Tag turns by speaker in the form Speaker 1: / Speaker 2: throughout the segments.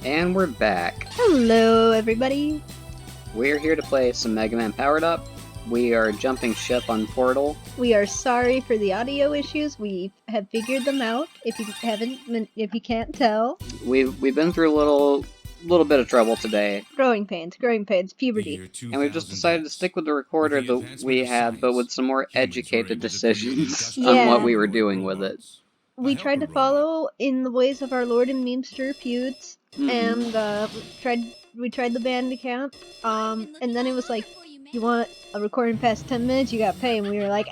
Speaker 1: And we're back.
Speaker 2: Hello, everybody.
Speaker 1: We're here to play some Mega Man Powered Up. We are jumping ship on Portal.
Speaker 2: We are sorry for the audio issues. We have figured them out. If you can't tell,
Speaker 1: We've been through a little bit of trouble today.
Speaker 2: growing pains, puberty.
Speaker 1: And we've just decided to stick with the recorder that we had, but with some more educated decisions on what we were doing with it.
Speaker 2: We tried to follow in the ways of our Lord and Memester Feuds, and we tried the band account. And then it was like, you want a recording past 10 minutes, you gotta pay, and we were like,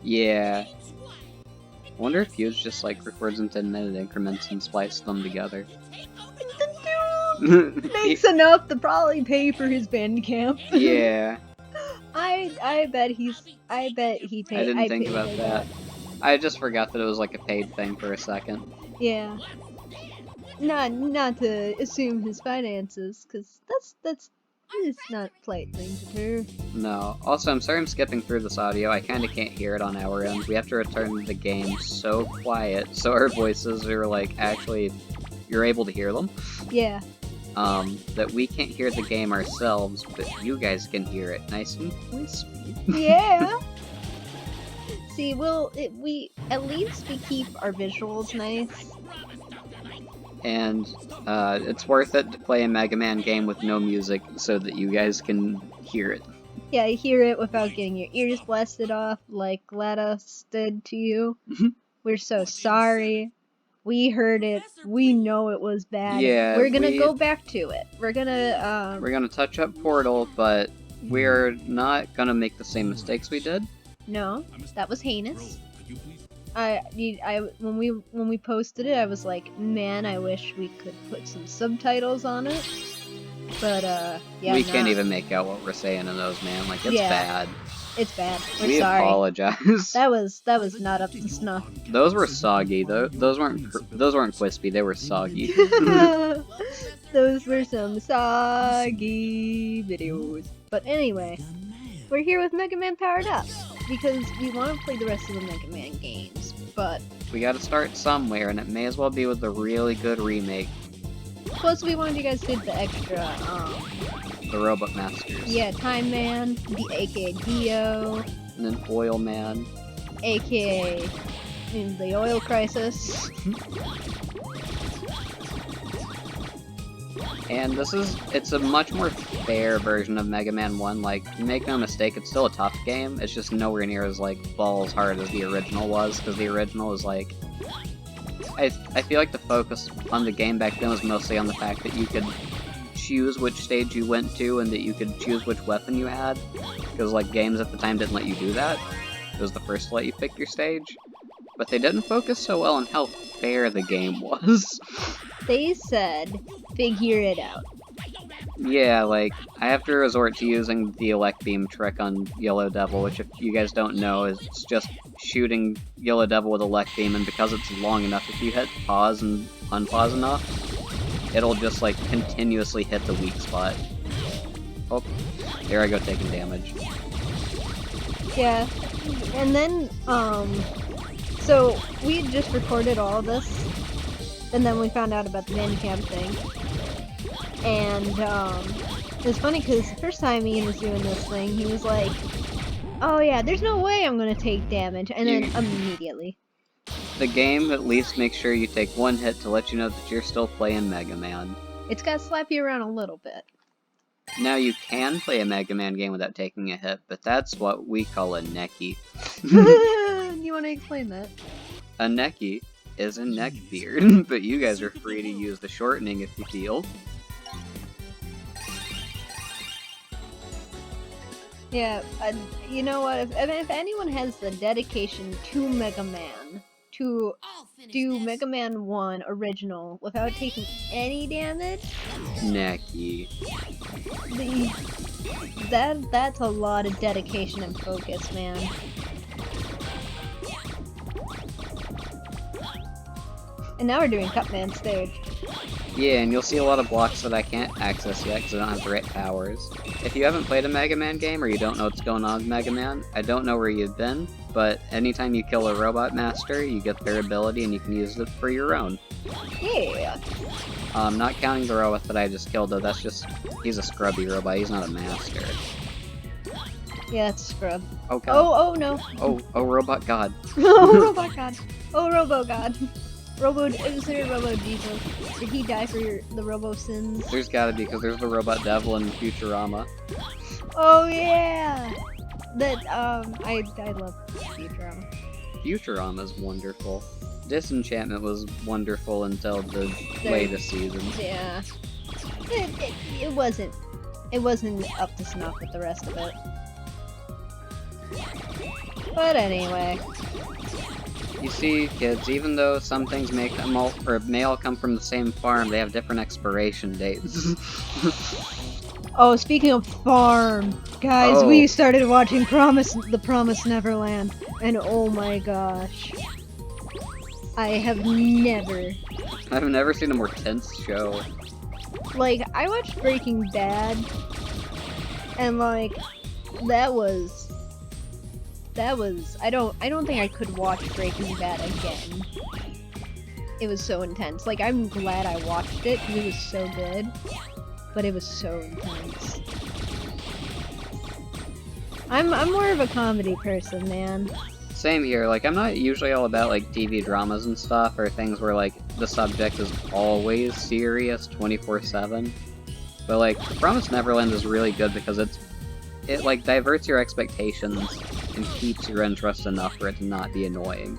Speaker 1: Yeah. I wonder if Fuse just like records in 10-minute increments and splices them together.
Speaker 2: The dude makes enough to probably pay for his Bandcamp.
Speaker 1: Yeah.
Speaker 2: I bet he
Speaker 1: I didn't think about that. I just forgot that it was like a paid thing for a second.
Speaker 2: Yeah. Not to assume his finances, because that's not a polite thing to do.
Speaker 1: No. Also, I'm sorry I'm skipping through this audio. I kinda can't hear it on our end. We have to return the game so quiet, so our voices are like, actually, you're able to hear them.
Speaker 2: Yeah.
Speaker 1: That we can't hear the game ourselves, but you guys can hear it nice and kwispy.
Speaker 2: Yeah. See, we at least we keep our visuals nice.
Speaker 1: And it's worth it to play a Mega Man game with no music so that you guys can hear it.
Speaker 2: Yeah, hear it without getting your ears blasted off like GLaDOS did to you. We're so sorry. We heard it. We know it was bad.
Speaker 1: Yeah,
Speaker 2: we're gonna go back to it. We're gonna
Speaker 1: touch up Portal, but we're not gonna make the same mistakes we did.
Speaker 2: No, that was heinous. When we posted it, I was like, man, I wish we could put some subtitles on it. But yeah,
Speaker 1: we can't even make out what we're saying in those, man. Like, it's bad.
Speaker 2: It's bad. We're
Speaker 1: we
Speaker 2: sorry.
Speaker 1: Apologize.
Speaker 2: That was not up to snuff.
Speaker 1: Those were soggy. Those weren't kwispy. They were soggy.
Speaker 2: Those were some soggy videos. But anyway, we're here with Mega Man Powered Up because we want to play the rest of the Mega Man games. But
Speaker 1: we got to start somewhere, and it may as well be with a really good remake.
Speaker 2: Plus, we wanted you guys to do the extra,
Speaker 1: the Robot Masters.
Speaker 2: Yeah, Time Man, aka Dio.
Speaker 1: And then Oil Man.
Speaker 2: Aka the Oil Crisis.
Speaker 1: And it's a much more fair version of Mega Man 1. Like, make no mistake, it's still a tough game. It's just nowhere near as, like, balls hard as the original was, because the original was, like... I feel like the focus on the game back then was mostly on the fact that you could choose which stage you went to and that you could choose which weapon you had. Because, like, games at the time didn't let you do that. It was the first to let you pick your stage. But they didn't focus so well on how fair the game was.
Speaker 2: They said, figure it out.
Speaker 1: Yeah, like, I have to resort to using the Elect Beam trick on Yellow Devil, which if you guys don't know, is just shooting Yellow Devil with Elect Beam, and because it's long enough, if you hit pause and unpause enough, it'll just, like, continuously hit the weak spot. Oh, there I go taking damage.
Speaker 2: Yeah, and then, so we had just recorded all of this, and then we found out about the Bandcamp thing. And it was funny because the first time Ian was doing this thing, he was like, oh yeah, there's no way I'm gonna take damage, and then immediately.
Speaker 1: The game at least makes sure you take one hit to let you know that you're still playing Mega Man.
Speaker 2: It's gotta slap you around a little bit.
Speaker 1: Now you can play a Mega Man game without taking a hit, but that's what we call a necky.
Speaker 2: You wanna explain that?
Speaker 1: A necky is a neck beard, but you guys are free to use the shortening if you feel.
Speaker 2: Yeah, you know what, if anyone has the dedication to Mega Man, to do Mega Man 1 original without taking any damage,
Speaker 1: necky.
Speaker 2: That's a lot of dedication and focus, man. And now we're doing Cutman stage.
Speaker 1: Yeah, and you'll see a lot of blocks that I can't access yet because I don't have the right powers. If you haven't played a Mega Man game or you don't know what's going on with Mega Man, I don't know where you've been, but anytime you kill a robot master, you get their ability and you can use it for your own.
Speaker 2: Yeah.
Speaker 1: Not counting the robot that I just killed, though, that's just... he's a scrubby robot, he's not a master.
Speaker 2: Yeah, it's scrub.
Speaker 1: Oh god.
Speaker 2: Oh no.
Speaker 1: Oh, robot god.
Speaker 2: Oh, robot god. Oh, robo god. Is there a Robo Jesus? Did he die for the Robo sins?
Speaker 1: There's gotta be, because there's the robot devil in Futurama.
Speaker 2: Oh yeah! That, I love Futurama.
Speaker 1: Futurama's wonderful. Disenchantment was wonderful until the latest seasons.
Speaker 2: Yeah. It wasn't up to snuff with the rest of it. But anyway.
Speaker 1: You see, kids, even though some things may all come from the same farm, they have different expiration dates.
Speaker 2: Oh, speaking of farm, guys,
Speaker 1: Oh.
Speaker 2: we started watching The Promised Neverland, and oh my gosh. I've
Speaker 1: never seen a more tense show.
Speaker 2: Like, I watched Breaking Bad, and like, that was, I don't think I could watch Breaking Bad again. It was so intense. Like, I'm glad I watched it, because it was so good, but it was so intense. I'm more of a comedy person, man.
Speaker 1: Same here, like, I'm not usually all about, like, TV dramas and stuff, or things where, like, the subject is always serious 24/7. But, like, Promised Neverland is really good because it, like, diverts your expectations and keeps your interest enough for it to not be annoying.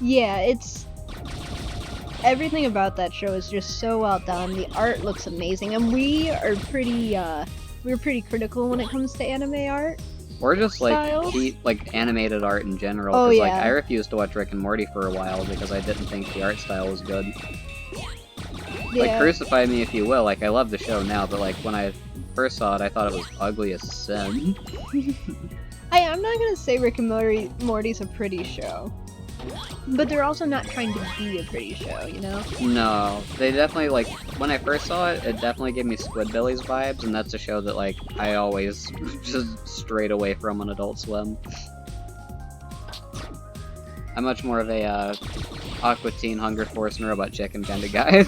Speaker 2: Yeah, everything about that show is just so well done. The art looks amazing, and we're pretty critical when it comes to anime art.
Speaker 1: Or just, like,
Speaker 2: styles?
Speaker 1: animated art in general,
Speaker 2: Oh,
Speaker 1: because,
Speaker 2: yeah.
Speaker 1: like, I refused to watch Rick and Morty for a while because I didn't think the art style was good.
Speaker 2: Yeah.
Speaker 1: Like, crucify me if you will, like, I love the show now, but, like, when I first saw it, I thought it was ugly as sin.
Speaker 2: I'm not gonna say Rick and Morty's a pretty show, but they're also not trying to be a pretty show, you know?
Speaker 1: No, they definitely, like, when I first saw it, it definitely gave me Squidbillies vibes, and that's a show that, like, I always just strayed away from on Adult Swim. I'm much more of a, Aqua Teen, Hunger Force, and Robot Chicken kind of guy.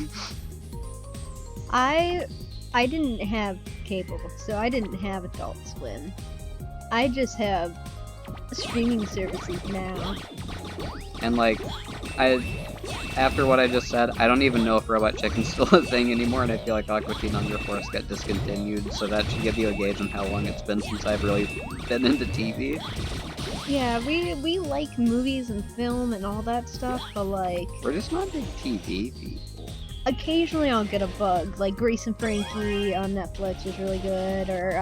Speaker 2: I didn't have cable, so I didn't have Adult Swim. I just have streaming services now.
Speaker 1: And, like, after what I just said, I don't even know if Robot Chicken's still a thing anymore, and I feel like Aqua Teen Hunger Force got discontinued, so that should give you a gauge on how long it's been since I've really been into TV.
Speaker 2: Yeah, we like movies and film and all that stuff, but like...
Speaker 1: We're just not big TV people.
Speaker 2: Occasionally I'll get a bug, like Grace and Frankie on Netflix is really good, or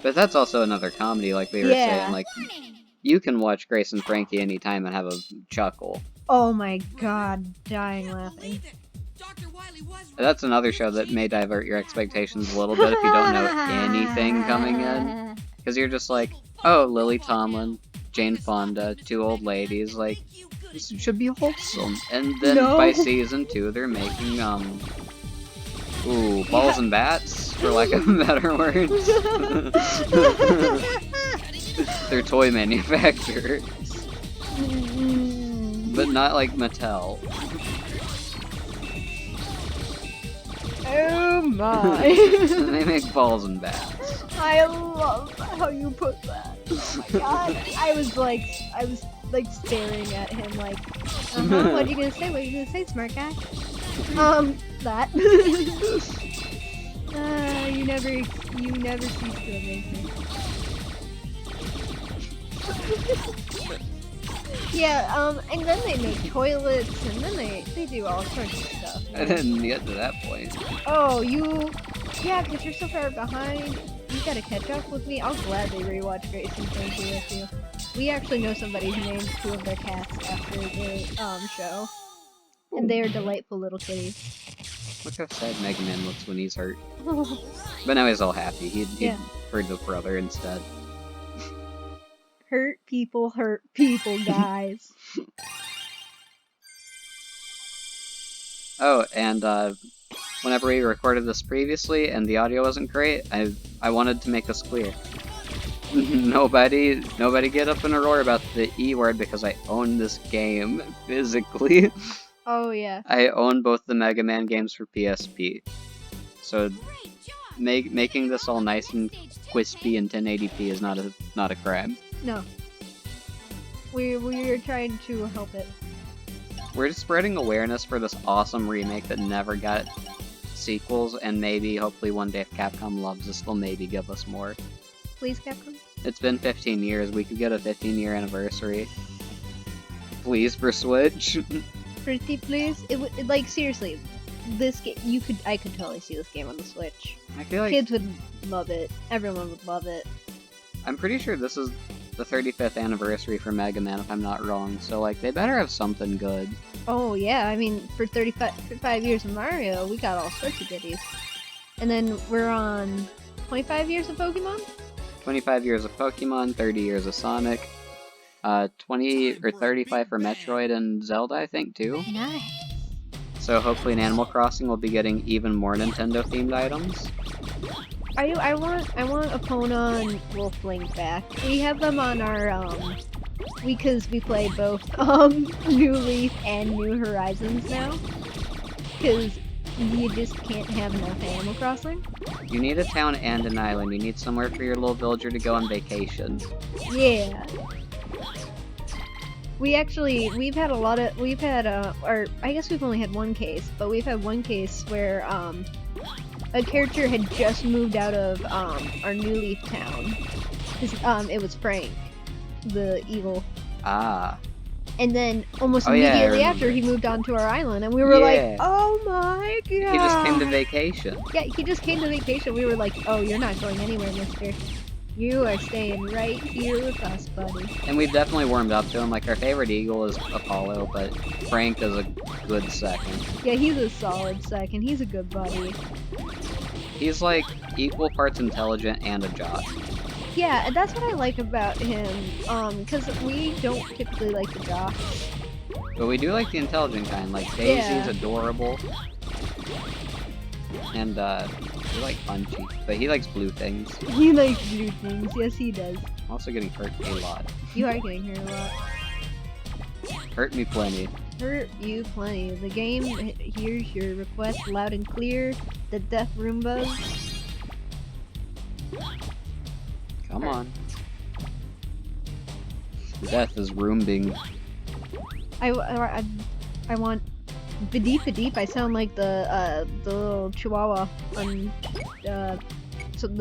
Speaker 1: But that's also another comedy, like they were saying, like, you can watch Grace and Frankie anytime and have a chuckle.
Speaker 2: Oh my god, dying laughing.
Speaker 1: That's another show that may divert your expectations a little bit if you don't know anything coming in. Because you're just like, oh, Lily Tomlin, Jane Fonda, two old ladies, like, this should be wholesome. And then by season 2, they're making, balls and bats, for lack of better words. They're toy manufacturers. But not like Mattel.
Speaker 2: Oh my.
Speaker 1: They make balls and bats.
Speaker 2: I love how you put that. Oh my god. I was like staring at him like, what are you gonna say? What are you gonna say, smart guy? That. You never cease to amaze me. Yeah, and then they make toilets, and then they do all sorts of stuff.
Speaker 1: I didn't get to that point.
Speaker 2: Oh, yeah, because you're so far behind. You gotta catch up with me. I'll gladly rewatch Grace and Frankie with you. We actually know somebody who named 2 of their cats after the show. And they are delightful little kitties.
Speaker 1: Look how sad Mega Man looks when he's hurt. But now he's all happy. He'd heard his brother instead.
Speaker 2: Hurt people, guys.
Speaker 1: Oh, and whenever we recorded this previously and the audio wasn't great, I wanted to make this clear. Nobody get up in a roar about the E word because I own this game physically.
Speaker 2: Oh yeah.
Speaker 1: I own both the Mega Man games for PSP. So making this all nice and kwispy and 1080p is not a crime.
Speaker 2: No. We're trying to help it.
Speaker 1: We're just spreading awareness for this awesome remake that never got sequels, and maybe, hopefully one day if Capcom loves us, they'll maybe give us more.
Speaker 2: Please, Capcom?
Speaker 1: It's been 15 years, we could get a 15-year anniversary. Please, for Switch.
Speaker 2: Pretty please? Like, seriously, this game, I could totally see this game on the Switch.
Speaker 1: I feel like
Speaker 2: Kids would love it. Everyone would love it.
Speaker 1: I'm pretty sure this is the 35th anniversary for Mega Man, if I'm not wrong, so, like, they better have something good.
Speaker 2: Oh, yeah, I mean, for 35 years of Mario, we got all sorts of goodies. And then we're on 25 years of Pokemon?
Speaker 1: 25 years of Pokemon, 30 years of Sonic, 20 or 35 for Metroid and Zelda, I think, too.
Speaker 2: Nice.
Speaker 1: So hopefully in Animal Crossing we'll be getting even more Nintendo-themed items.
Speaker 2: I want Epona and Wolflink back. We have them on our, because we play both, New Leaf and New Horizons now. Because you just can't have enough Animal Crossing.
Speaker 1: You need a town and an island. You need somewhere for your little villager to go on vacation.
Speaker 2: Yeah. We've had or I guess we've only had one case, but we've had one case where, a character had just moved out of, our New Leaf town. It was Frank, the evil.
Speaker 1: Ah.
Speaker 2: And then, almost immediately after, he moved on to our island, and we were like, oh my god!
Speaker 1: He just came to vacation.
Speaker 2: Yeah, he just came to vacation. We were like, oh, you're not going anywhere, mister. You are staying right here with us, buddy.
Speaker 1: And we've definitely warmed up to him. Like, our favorite eagle is Apollo, but Frank is a good second.
Speaker 2: Yeah, he's a solid second. He's a good buddy.
Speaker 1: He's, like, equal parts intelligent and a jock.
Speaker 2: Yeah, and that's what I like about him, because we don't typically like the jocks.
Speaker 1: But we do like the intelligent kind. Like, Daisy's adorable. And, we like Punchy. But he likes blue things.
Speaker 2: He likes blue things. Yes, he does.
Speaker 1: I'm also getting hurt a lot.
Speaker 2: You are getting hurt a lot.
Speaker 1: Hurt me plenty.
Speaker 2: Hurt you plenty. The game hears your request loud and clear. The Death Roombas.
Speaker 1: Come on. Death is rooming.
Speaker 2: I want the deep. I sound like the little chihuahua on the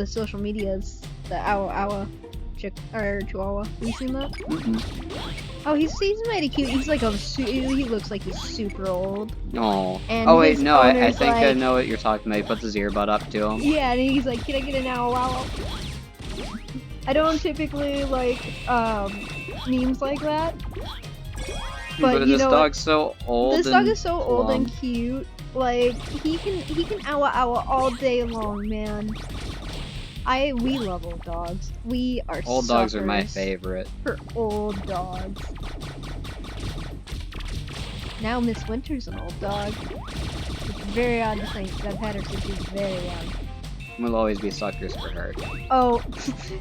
Speaker 2: social medias. The owa chihuahua. Have you seen that?
Speaker 1: Mm-mm.
Speaker 2: Oh, he's mighty cute. He's like he looks like he's super old.
Speaker 1: Oh.
Speaker 2: And
Speaker 1: oh wait, no, I think
Speaker 2: like,
Speaker 1: I know what you're talking about. He puts his earbud up to him.
Speaker 2: Yeah, and he's like, can I get an owl? I don't typically like memes like that. But you
Speaker 1: this
Speaker 2: know
Speaker 1: dog's so old.
Speaker 2: This dog is so old and cute. Like he can owl all day long, man. We love old dogs. We are
Speaker 1: old dogs are my favorite.
Speaker 2: For old dogs. Now Miss Winter's an old dog. It's very odd to think, because I've had her since she was very young.
Speaker 1: We'll always be suckers for her.
Speaker 2: Oh,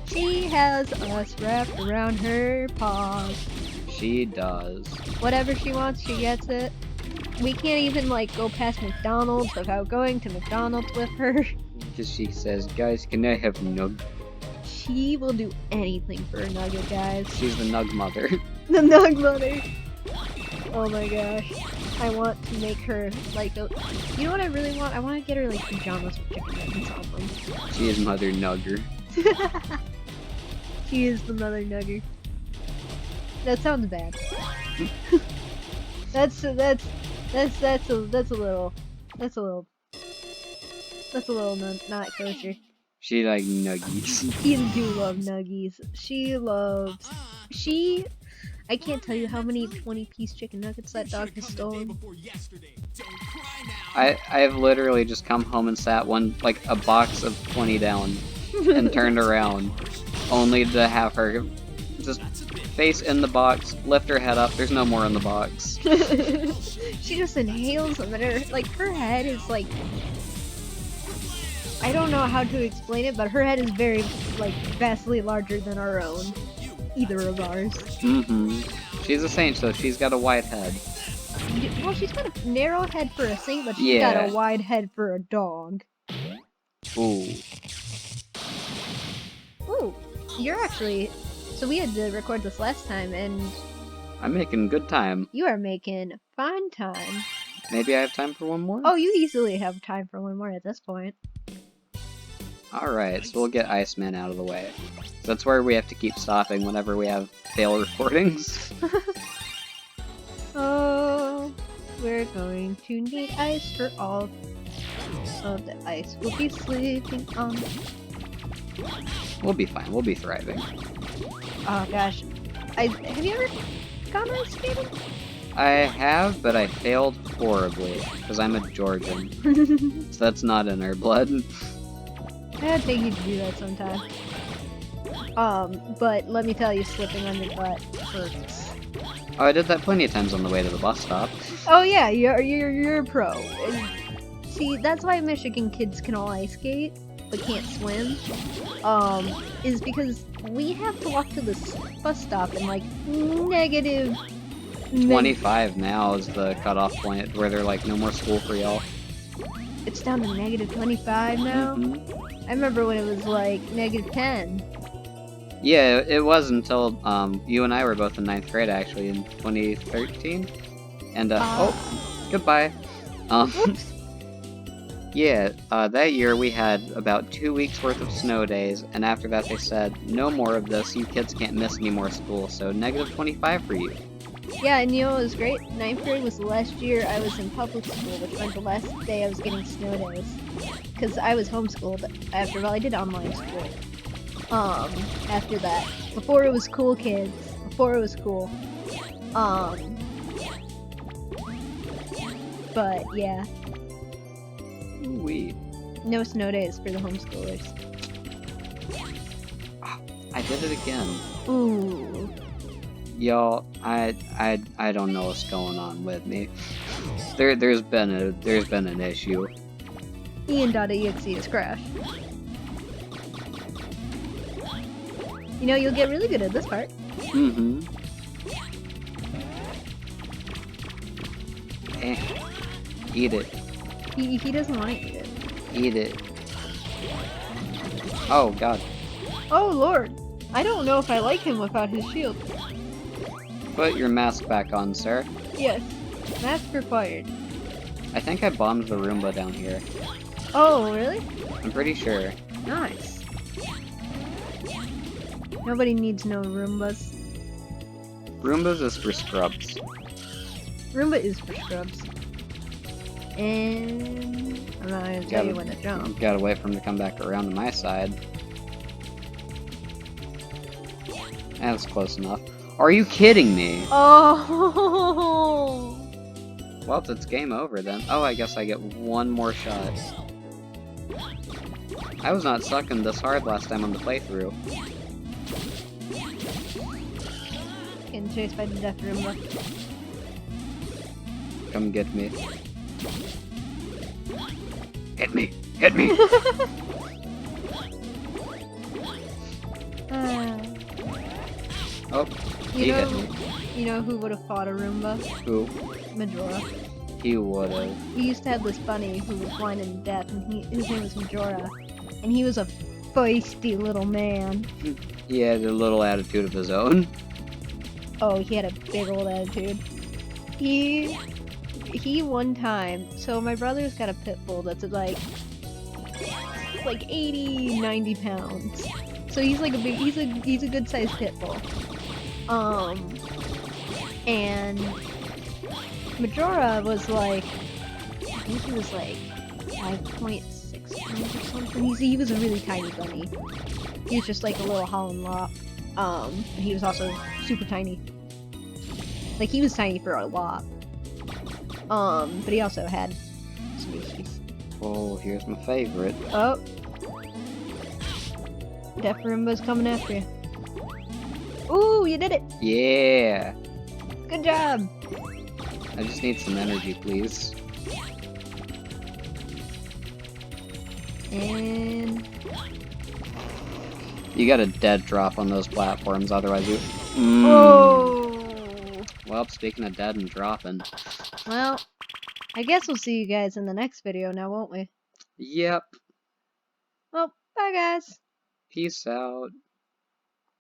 Speaker 2: she has us wrapped around her paws.
Speaker 1: She does.
Speaker 2: Whatever she wants, she gets it. We can't even, like, go past McDonald's without going to McDonald's with her.
Speaker 1: Because she says, guys, can I have nug?
Speaker 2: She will do anything for a nugget, guys.
Speaker 1: She's the nug mother.
Speaker 2: The nug mother. Oh my gosh. I want to make her, like, you know what I really want? I want to get her, like, pajamas with chicken nuggets on them.
Speaker 1: She is Mother Nugger.
Speaker 2: She is the Mother Nugger. That sounds bad. That's a little not kosher.
Speaker 1: She like nuggies.
Speaker 2: Kids do love nuggies. I can't tell you how many 20-piece chicken nuggets that dog has stolen.
Speaker 1: I've literally just come home and sat a box of 20 down and turned around, only to have her just face in the box, lift her head up, there's no more in the box.
Speaker 2: She just inhales them, and her head is like... I don't know how to explain it, but her head is very, like, vastly larger than our own. Either of ours.
Speaker 1: Mm-hmm. She's a saint, so she's got a wide head.
Speaker 2: Well, she's got a narrow head for a saint, but she's got a wide head for a dog.
Speaker 1: Ooh.
Speaker 2: Ooh, you're actually... So we had to record this last time, and...
Speaker 1: I'm making good time.
Speaker 2: You are making fine time.
Speaker 1: Maybe I have time for one more?
Speaker 2: Oh, you easily have time for one more at this point.
Speaker 1: Alright, so we'll get Iceman out of the way. So that's where we have to keep stopping whenever we have fail recordings.
Speaker 2: Oh, we're going to need ice for all of the ice we'll be sleeping on.
Speaker 1: We'll be fine, we'll be thriving.
Speaker 2: Oh gosh. Have you ever gone ice skating?
Speaker 1: I have, but I failed horribly, because I'm a Georgian. So that's not in our blood.
Speaker 2: I'd take you to do that sometime. But let me tell you, slipping on your butt hurts.
Speaker 1: Oh, I did that plenty of times on the way to the bus stop.
Speaker 2: Oh yeah, you're a pro. And see, that's why Michigan kids can all ice skate, but can't swim. Is because we have to walk to this bus stop in like negative
Speaker 1: 25 now is the cutoff point where they're like, no more school for y'all.
Speaker 2: It's down to negative 25 now?
Speaker 1: Mm-hmm.
Speaker 2: I remember when it was like negative 10.
Speaker 1: Yeah, it was until you and I were both in 9th grade actually in 2013. And oh, goodbye.
Speaker 2: Whoops.
Speaker 1: Yeah, that year we had about 2 weeks worth of snow days, and after that they said, no more of this, you kids can't miss any more school, so negative 25 for you.
Speaker 2: Yeah, and you know what was great? 9th grade was the last year I was in public school, which meant the last day I was getting snow days. Because I was homeschooled after, well, I did online school. After that. Before it was cool, kids. Before it was cool. But, yeah.
Speaker 1: Ooh-wee.
Speaker 2: No snow days for the homeschoolers.
Speaker 1: I did it again.
Speaker 2: Ooh.
Speaker 1: Y'all, I don't know what's going on with me. There's been an issue.
Speaker 2: Ian.exe has crashed. You know, you'll get really good at this part.
Speaker 1: Mm-hmm. Eat it.
Speaker 2: He doesn't want to eat it.
Speaker 1: Eat it. Oh, God.
Speaker 2: Oh, Lord. I don't know if I like him without his shield.
Speaker 1: Put your mask back on, sir.
Speaker 2: Yes. Mask required.
Speaker 1: I think I bombed the Roomba down here.
Speaker 2: Oh, really?
Speaker 1: I'm pretty sure.
Speaker 2: Nice. Nobody needs no Roombas.
Speaker 1: Roombas is for scrubs.
Speaker 2: Roomba is for scrubs. And I'm not gonna tell you when to jump.
Speaker 1: Gotta wait for him to come back around to my side. That's close enough. Are you kidding me?
Speaker 2: Oh!
Speaker 1: Well, it's game over then. Oh, I guess I get one more shot. I was not sucking this hard last time on the playthrough.
Speaker 2: Getting chased by the death Roomba.
Speaker 1: Come get me. Hit me! Hit me! Oh, he hit me.
Speaker 2: You know who would have fought a Roomba?
Speaker 1: Who?
Speaker 2: Majora.
Speaker 1: He would've.
Speaker 2: He used to have this bunny who was blind and deaf, and his name was Majora. And he was a feisty little man.
Speaker 1: He had a little attitude of his own.
Speaker 2: Oh, he had a big old attitude. He one time, so my brother's got a pit bull that's like 80, 90 pounds. So he's like he's a good sized pit bull. And Majora was like, I think he was like 5.6 pounds or something. He was a really tiny bunny. He was just like a little Holland Lop. And he was also super tiny. Like, he was tiny for a lot. But he also had some issues.
Speaker 1: Oh, here's my favorite.
Speaker 2: Oh. Death Roomba's coming after you. Ooh, you did it!
Speaker 1: Yeah!
Speaker 2: Good job!
Speaker 1: I just need some energy, please.
Speaker 2: And...
Speaker 1: You got a dead drop on those platforms, otherwise you...
Speaker 2: Oh!
Speaker 1: Well, speaking of dead and dropping...
Speaker 2: Well, I guess we'll see you guys in the next video now, won't we?
Speaker 1: Yep.
Speaker 2: Well, bye guys!
Speaker 1: Peace out.